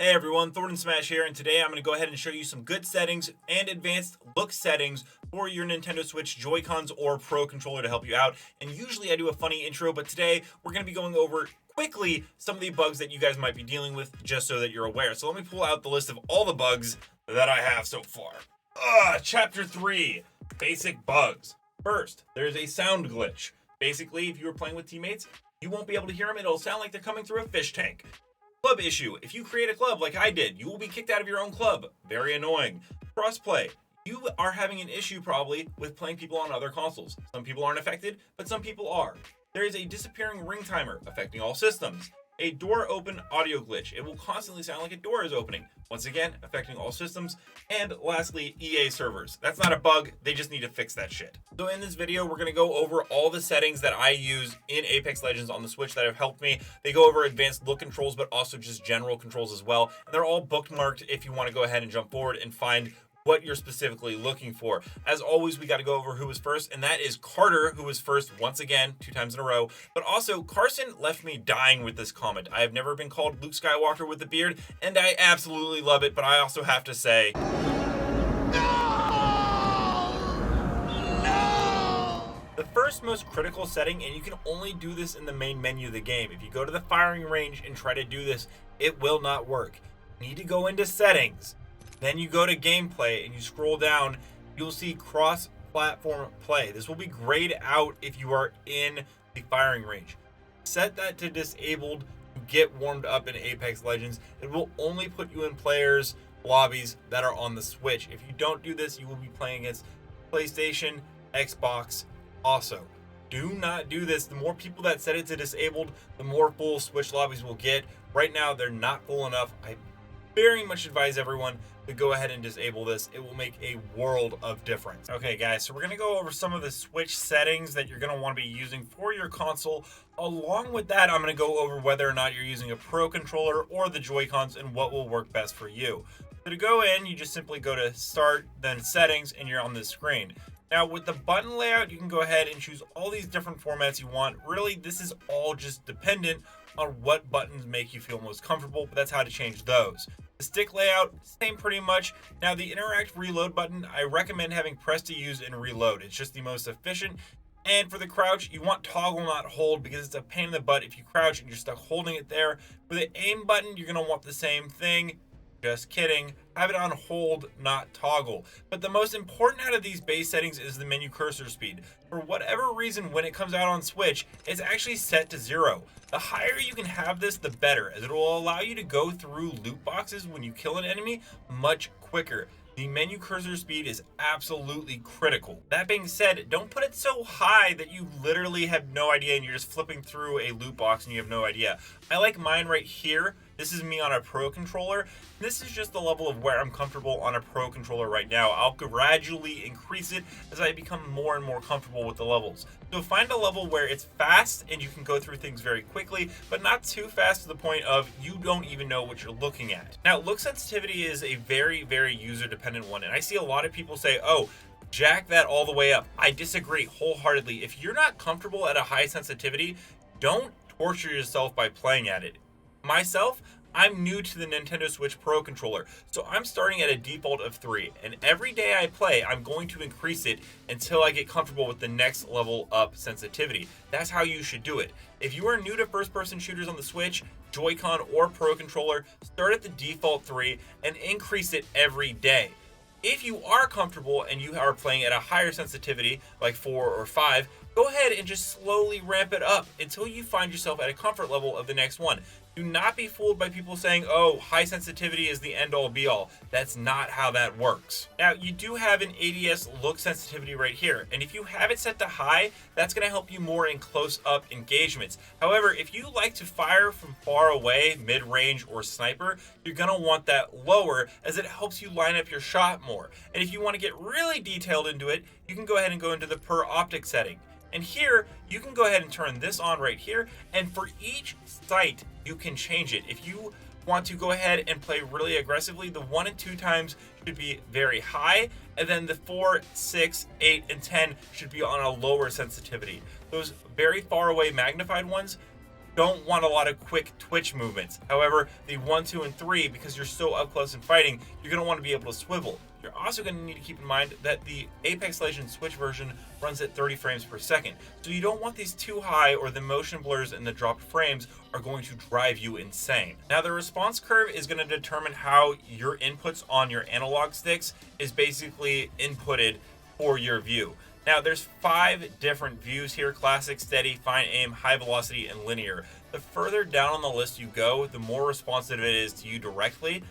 Hey everyone, Thornton Smash here, and today I'm going to go ahead and show you some good settings and advanced look settings for your Nintendo Switch Joy-Cons or Pro controller to help you out. And usually I do a funny intro, but today we're going to be going over quickly some of the bugs that you guys might be dealing with, just so that you're aware. So let me pull out the list of all the bugs that I have so far. Chapter 3, Basic Bugs. First, there's a sound glitch. Basically, if you were playing with teammates, you won't be able to hear them. It'll sound like they're coming through a fish tank. Club issue. If you create a club like I did, you will be kicked out of your own club. Very annoying. Crossplay. You are having an issue probably with playing people on other consoles. Some people aren't affected, but some people are. There is a disappearing ring timer affecting all systems. A door open audio glitch. It will constantly sound like a door is opening. Once again, affecting all systems. And lastly, EA servers. That's not a bug, they just need to fix that shit. So in this video, we're gonna go over all the settings that I use in Apex Legends on the Switch that have helped me. They go over advanced look controls, but also just general controls as well. And they're all bookmarked if you wanna go ahead and jump forward and find what you're specifically looking for. As always, we got to go over who was first, and that is Carter, who was first once again, 2 times in a row. But also, Carson left me dying with this comment. I have never been called Luke Skywalker with a beard, and I absolutely love it, but I also have to say, the first most critical setting, and you can only do this in the main menu of the game. If you go to the firing range and try to do this, it will not work. You need to go into settings. Then you go to gameplay and you scroll down, you'll see cross-platform play. This will be grayed out if you are in the firing range. Set that to disabled to get warmed up in Apex Legends. It will only put you in players' lobbies that are on the Switch. If you don't do this, you will be playing against PlayStation, Xbox also. Do not do this. The more people that set it to disabled, the more full Switch lobbies will get. Right now, they're not full enough. I very much advise everyone to go ahead and disable this. It will make a world of difference. Okay guys, so we're gonna go over some of the Switch settings that you're gonna want to be using for your console. Along with that, I'm gonna go over whether or not you're using a Pro controller or the Joy-Cons and what will work best for you. So to go in, you just simply go to Start, then Settings, and you're on this screen. Now with the button layout, you can go ahead and choose all these different formats you want. Really, this is all just dependent on what buttons make you feel most comfortable, but that's how to change those. The stick layout, same pretty much. Now the interact reload button, I recommend having press to use and reload. It's just the most efficient. And for the crouch, you want toggle, not hold, because it's a pain in the butt if you crouch and you're stuck holding it there. For the aim button, you're gonna want the same thing. Just kidding. Have it on hold, not toggle. But the most important out of these base settings is the menu cursor speed. For whatever reason, when it comes out on Switch, it's actually set to 0. The higher you can have this, the better, as it will allow you to go through loot boxes when you kill an enemy much quicker. The menu cursor speed is absolutely critical. That being said, don't put it so high that you literally have no idea and you're just flipping through a loot box and you have no idea. I like mine right here. This is me on a Pro controller. This is just the level of where I'm comfortable on a Pro controller right now. I'll gradually increase it as I become more and more comfortable with the levels. So find a level where it's fast and you can go through things very quickly, but not too fast to the point of you don't even know what you're looking at. Now, look sensitivity is a very, very user-dependent one, and I see a lot of people say, oh, jack that all the way up. I disagree wholeheartedly. If you're not comfortable at a high sensitivity, don't torture yourself by playing at it. Myself, I'm new to the Nintendo Switch Pro controller, so I'm starting at a default of 3, and every day I play, I'm going to increase it until I get comfortable with the next level up sensitivity. That's how you should do it. If you are new to first-person shooters on the Switch, Joy-Con, or Pro controller, start at the default 3 and increase it every day. If you are comfortable and you are playing at a higher sensitivity, like 4 or 5, go ahead and just slowly ramp it up until you find yourself at a comfort level of the next one. Do not be fooled by people saying, oh, high sensitivity is the end-all be-all. That's not how that works. Now, you do have an ADS look sensitivity right here, and if you have it set to high, that's going to help you more in close-up engagements. However, if you like to fire from far away, mid-range, or sniper, you're going to want that lower, as it helps you line up your shot more. And if you want to get really detailed into it, you can go ahead and go into the per optic setting. And here, you can go ahead and turn this on right here, and for each sight, you can change it. If you want to go ahead and play really aggressively, the 1 and 2 times should be very high, and then the 4, 6, 8, and 10 should be on a lower sensitivity. Those very far away magnified ones don't want a lot of quick twitch movements. However, the 1, 2, and 3, because you're so up close and fighting, you're going to want to be able to swivel. You're also going to need to keep in mind that the Apex Legends Switch version runs at 30 frames per second. So you don't want these too high, or the motion blurs and the dropped frames are going to drive you insane. Now, the response curve is going to determine how your inputs on your analog sticks is basically inputted for your view. Now, there's 5 different views here: classic, steady, fine aim, high velocity, and linear. The further down on the list you go, the more responsive it is to you directly,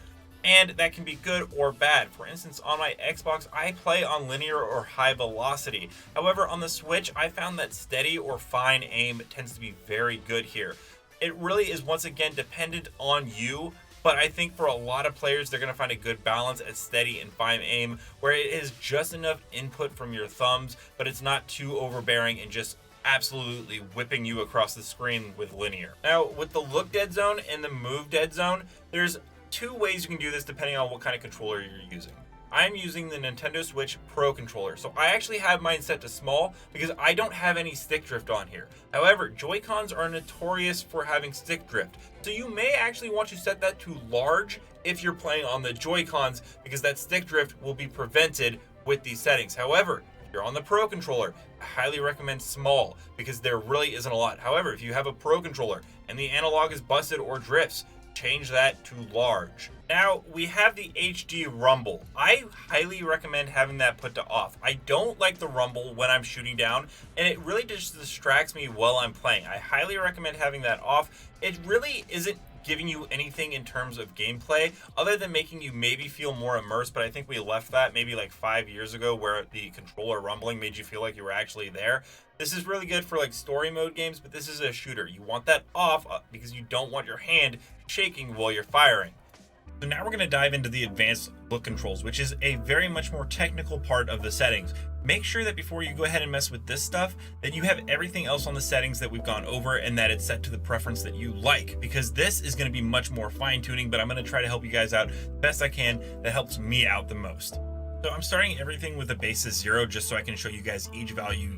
and that can be good or bad. For instance, on my Xbox, I play on linear or high velocity. However, on the Switch, I found that steady or fine aim tends to be very good here. It really is, once again, dependent on you, but I think for a lot of players, they're going to find a good balance at steady and fine aim, where it is just enough input from your thumbs, but it's not too overbearing and just absolutely whipping you across the screen with linear. Now, with the look dead zone and the move dead zone, there's 2 ways you can do this depending on what kind of controller you're using. I'm using the Nintendo Switch Pro controller, so I actually have mine set to small because I don't have any stick drift on here. However, Joy-Cons are notorious for having stick drift, so you may actually want to set that to large if you're playing on the Joy-Cons, because that stick drift will be prevented with these settings. However, if you're on the Pro controller, I highly recommend small because there really isn't a lot. However, if you have a Pro controller and the analog is busted or drifts, change that to large. Now, we have the HD rumble. I highly recommend having that put to off. I don't like the rumble when I'm shooting down, and it really just distracts me while I'm playing. I highly recommend having that off. It really isn't giving you anything in terms of gameplay other than making you maybe feel more immersed, but I think we left that maybe like 5 years ago, where the controller rumbling made you feel like you were actually there. This is really good for like story mode games, but this is a shooter. You want that off because you don't want your hand shaking while you're firing. So now we're going to dive into the advanced look controls, which is a very much more technical part of the settings. Make sure that before you go ahead and mess with this stuff, that you have everything else on the settings that we've gone over and that it's set to the preference that you like, because this is going to be much more fine tuning, but I'm going to try to help you guys out the best I can that helps me out the most. So I'm starting everything with a basis 0 just so I can show you guys each value.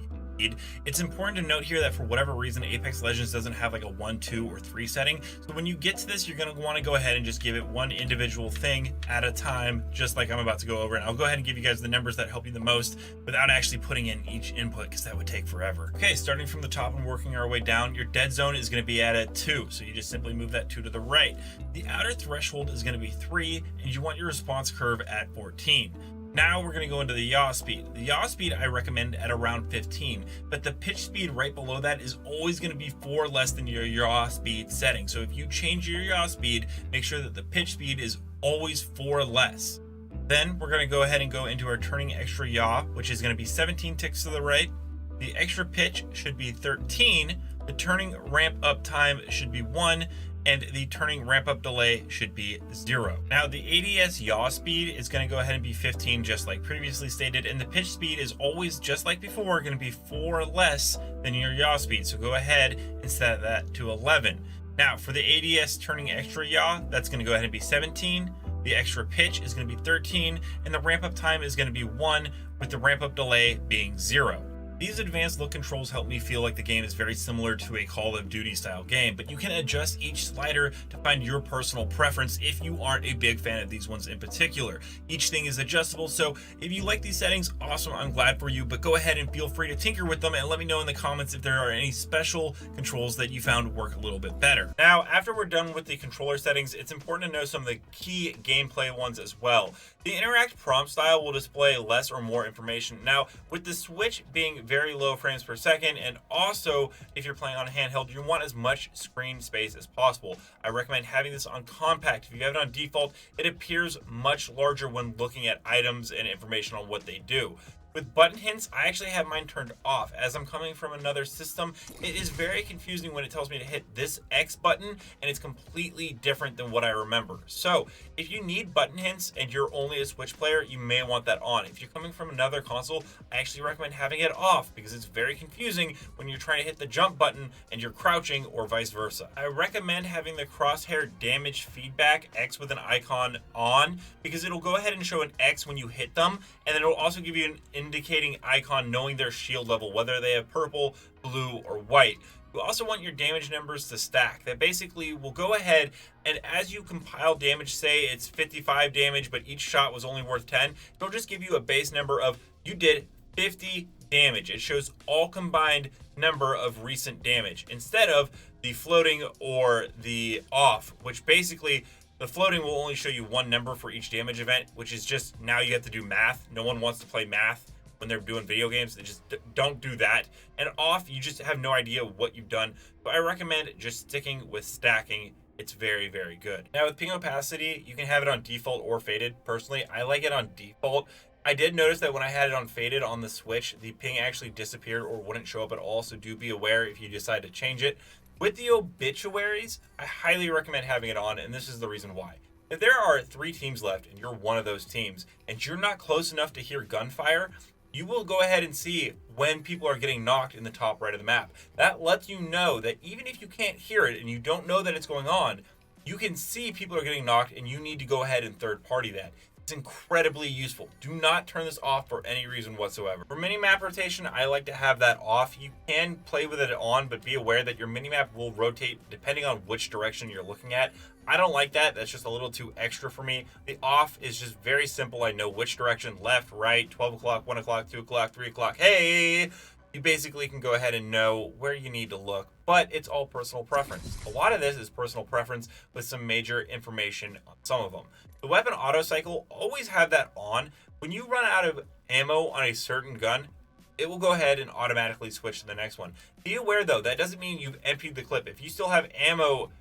It's important to note here that for whatever reason, Apex Legends doesn't have like a 1, 2, or 3 setting. So when you get to this, you're going to want to go ahead and just give it one individual thing at a time, just like I'm about to go over. And I'll go ahead and give you guys the numbers that help you the most without actually putting in each input, because that would take forever. Okay, starting from the top and working our way down, your dead zone is going to be at a 2. So you just simply move that 2 to the right. The outer threshold is going to be 3, and you want your response curve at 14. Now we're going to go into the yaw speed. The yaw speed I recommend at around 15, but the pitch speed right below that is always going to be 4 less than your yaw speed setting. So if you change your yaw speed, make sure that the pitch speed is always 4 less. Then we're going to go ahead and go into our turning extra yaw, which is going to be 17 ticks to the right. The extra pitch should be 13. The turning ramp up time should be 1. And the turning ramp up delay should be 0. Now the ADS yaw speed is going to go ahead and be 15, just like previously stated, and the pitch speed is always, just like before, going to be 4 less than your yaw speed. So go ahead and set that to 11. Now for the ADS turning extra yaw, that's going to go ahead and be 17. The extra pitch is going to be 13, and the ramp up time is going to be 1, with the ramp up delay being 0. These advanced look controls help me feel like the game is very similar to a Call of Duty style game, but you can adjust each slider to find your personal preference if you aren't a big fan of these ones in particular. Each thing is adjustable, so if you like these settings, awesome, I'm glad for you, but go ahead and feel free to tinker with them and let me know in the comments if there are any special controls that you found work a little bit better. Now, after we're done with the controller settings, it's important to know some of the key gameplay ones as well. The interact prompt style will display less or more information. Now, with the Switch being very low frames per second, and also if you're playing on handheld, you want as much screen space as possible. I recommend having this on compact. If you have it on default, it appears much larger when looking at items and information on what they do. With button hints, I actually have mine turned off. As I'm coming from another system, it is very confusing when it tells me to hit this X button, and it's completely different than what I remember. So if you need button hints and you're only a Switch player, you may want that on. If you're coming from another console, I actually recommend having it off because it's very confusing when you're trying to hit the jump button and you're crouching, or vice versa. I recommend having the crosshair damage feedback X with an icon on, because it'll go ahead and show an X when you hit them, and then it'll also give you an indicating icon knowing their shield level, whether they have purple, blue, or white. You also want your damage numbers to stack. That basically will go ahead and as you compile damage, say it's 55 damage, but each shot was only worth 10, it'll just give you a base number of you did 50 damage. It shows all combined number of recent damage instead of the floating or the off, which basically the floating will only show you one number for each damage event, which is just now you have to do math. No one wants to play math when they're doing video games. They just don't do that. And off, you just have no idea what you've done. But I recommend just sticking with stacking. It's very, very good. Now with ping opacity, you can have it on default or faded. Personally, I like it on default. I did notice that when I had it on faded on the Switch, the ping actually disappeared or wouldn't show up at all. So do be aware if you decide to change it. With the obituaries, I highly recommend having it on, and this is the reason why. If there are 3 teams left and you're one of those teams and you're not close enough to hear gunfire, you will go ahead and see when people are getting knocked in the top right of the map. That lets you know that even if you can't hear it and you don't know that it's going on, you can see people are getting knocked and you need to go ahead and third party that. It's incredibly useful. Do not turn this off for any reason whatsoever. For minimap rotation, I like to have that off. You can play with it on, but be aware that your minimap will rotate depending on which direction you're looking at. I don't like that. That's just a little too extra for me. The off is just very simple. I know which direction, left, right, 12 o'clock, 1 o'clock, 2 o'clock, 3 o'clock. Hey, you basically can go ahead and know where you need to look, but it's all personal preference. A lot of this is personal preference with some major information on some of them. The weapon auto cycle, always have that on. When you run out of ammo on a certain gun, it will go ahead and automatically switch to the next one. Be aware though, that doesn't mean you've emptied the clip. If you still have ammo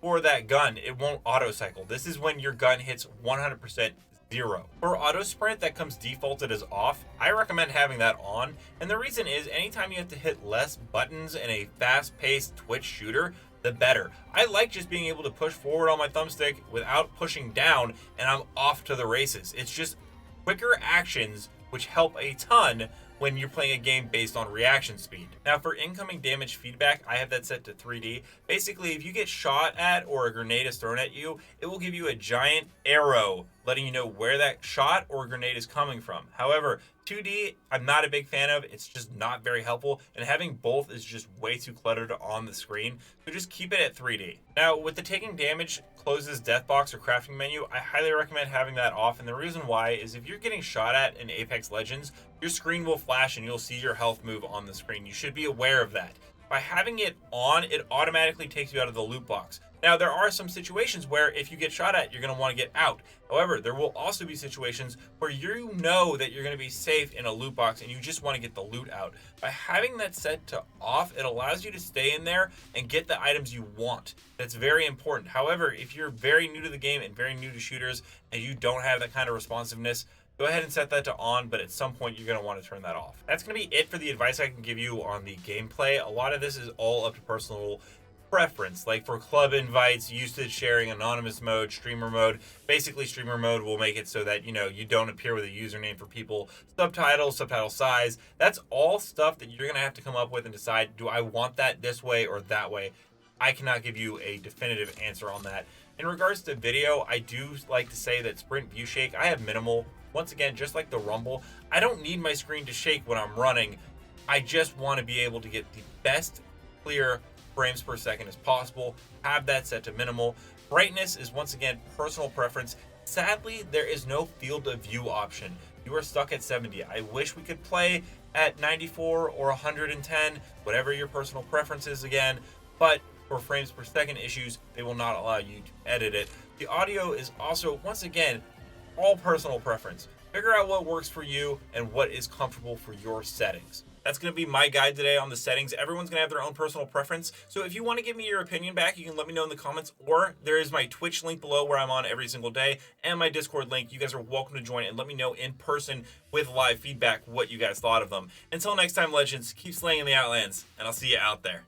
for that gun, it won't auto cycle. This is when your gun hits 100% zero. For auto sprint, that comes defaulted as off. I recommend having that on. And the reason is anytime you have to hit less buttons in a fast-paced Twitch shooter, the better. I like just being able to push forward on my thumbstick without pushing down and I'm off to the races. It's just quicker actions which help a ton when you're playing a game based on reaction speed. Now for incoming damage feedback, I have that set to 3D. Basically, if you get shot at or a grenade is thrown at you, it will give you a giant arrow letting you know where that shot or grenade is coming from. However, 2D, I'm not a big fan of. It's just not very helpful, and having both is just way too cluttered on the screen. So just keep it at 3D. Now, with the taking damage closes death box or crafting menu, I highly recommend having that off, and the reason why is if you're getting shot at in Apex Legends, your screen will flash and you'll see your health move on the screen. You should be aware of that. By having it on, it automatically takes you out of the loot box. Now, there are some situations where if you get shot at, you're going to want to get out. However, there will also be situations where you know that you're going to be safe in a loot box and you just want to get the loot out. By having that set to off, it allows you to stay in there and get the items you want. That's very important. However, if you're very new to the game and very new to shooters and you don't have that kind of responsiveness, go ahead and set that to on, but at some point you're going to want to turn that off. That's going to be it for the advice I can give you on the gameplay. A lot of this is all up to personal preference. Like for club invites, usage sharing, anonymous mode, streamer mode. Basically, streamer mode will make it so that, you don't appear with a username for people. Subtitles, subtitle size. That's all stuff that you're going to have to come up with and decide, do I want that this way or that way? I cannot give you a definitive answer on that. In regards to video, I do like to say that sprint view shake, I have minimal. Once again, just like the Rumble, I don't need my screen to shake when I'm running. I just want to be able to get the best clear frames per second as possible. Have that set to minimal. Brightness is once again personal preference. Sadly, there is no field of view option. You are stuck at 70. I wish we could play at 94 or 110, whatever your personal preference is again, but for frames per second issues, they will not allow you to edit it. The audio is also, once again, all personal preference. Figure out what works for you and what is comfortable for your settings. That's going to be my guide today on the settings. Everyone's going to have their own personal preference. So if you want to give me your opinion back, you can let me know in the comments, or there is my Twitch link below where I'm on every single day and my Discord link. You guys are welcome to join and let me know in person with live feedback what you guys thought of them. Until next time, Legends, keep slaying in the Outlands, and I'll see you out there.